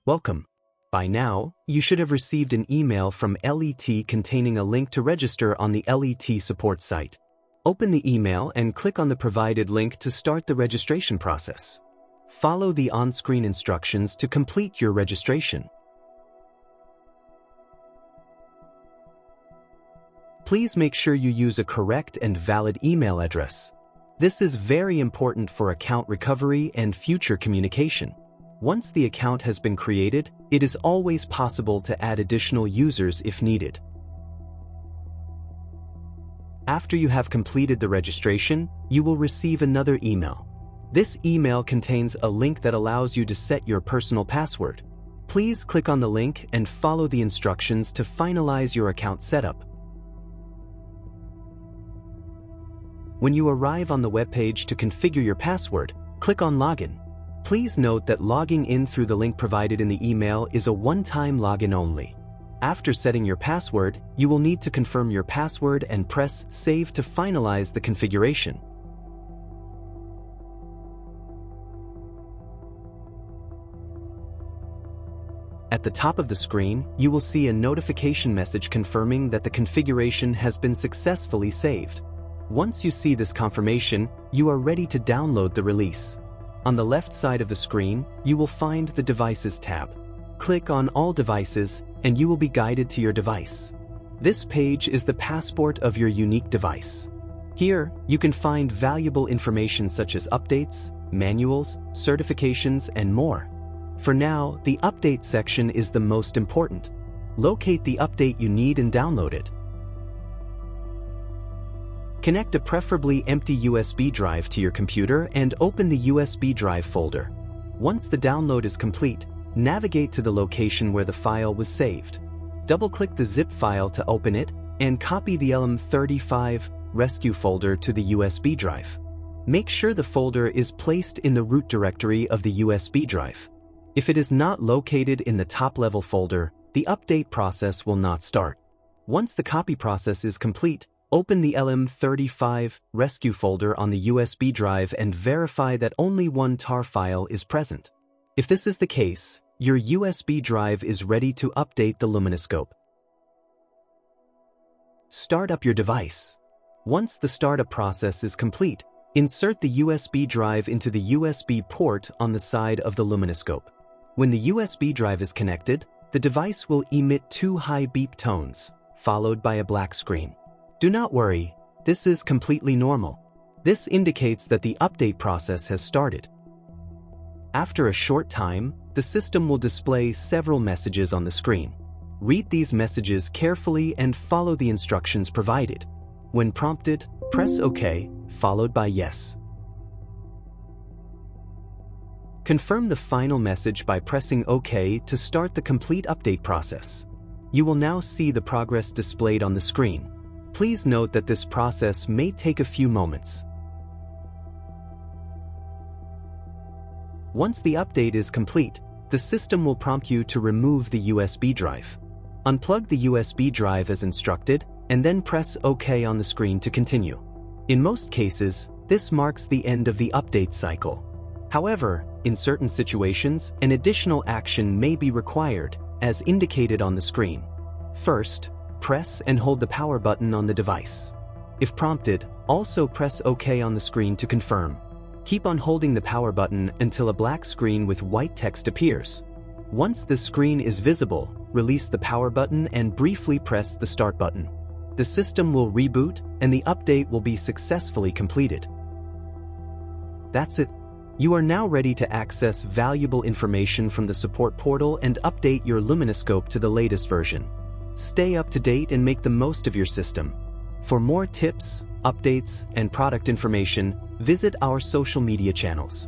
Welcome. By now, you should have received an email from L.E.T containing a link to register on the L.E.T support site. Open the email and click on the provided link to start the registration process. Follow the on-screen instructions to complete your registration. Please make sure you use a correct and valid email address. This is very important for account recovery and future communication. Once the account has been created, it is always possible to add additional users if needed. After you have completed the registration, you will receive another email. This email contains a link that allows you to set your personal password. Please click on the link and follow the instructions to finalize your account setup. When you arrive on the webpage to configure your password, click on Login. Please note that logging in through the link provided in the email is a one-time login only. After setting your password, you will need to confirm your password and press Save to finalize the configuration. At the top of the screen, you will see a notification message confirming that the configuration has been successfully saved. Once you see this confirmation, you are ready to download the release. On the left side of the screen, you will find the Devices tab. Click on All Devices, and you will be guided to your device. This page is the passport of your unique device. Here, you can find valuable information such as updates, manuals, certifications, and more. For now, the Update section is the most important. Locate the update you need and download it. Connect a preferably empty USB drive to your computer and open the USB drive folder. Once the download is complete, navigate to the location where the file was saved. Double-click the zip file to open it and copy the LM35 rescue folder to the USB drive. Make sure the folder is placed in the root directory of the USB drive. If it is not located in the top-level folder, the update process will not start. Once the copy process is complete, open the LM35 rescue folder on the USB drive and verify that only one tar file is present. If this is the case, your USB drive is ready to update the Luminoscope. Start up your device. Once the startup process is complete, insert the USB drive into the USB port on the side of the Luminoscope. When the USB drive is connected, the device will emit 2 high beep tones, followed by a black screen. Do not worry, this is completely normal. This indicates that the update process has started. After a short time, the system will display several messages on the screen. Read these messages carefully and follow the instructions provided. When prompted, press OK, followed by Yes. Confirm the final message by pressing OK to start the complete update process. You will now see the progress displayed on the screen. Please note that this process may take a few moments. Once the update is complete, the system will prompt you to remove the USB drive. Unplug the USB drive as instructed, and then press OK on the screen to continue. In most cases, this marks the end of the update cycle. However, in certain situations, an additional action may be required, as indicated on the screen. First, press and hold the power button on the device. If prompted, also press OK on the screen to confirm. Keep on holding the power button until a black screen with white text appears. Once the screen is visible, release the power button and briefly press the start button. The system will reboot and the update will be successfully completed. That's it. You are now ready to access valuable information from the support portal and update your Luminoscope to the latest version. Stay up to date and make the most of your system. For more tips, updates, and product information, visit our social media channels.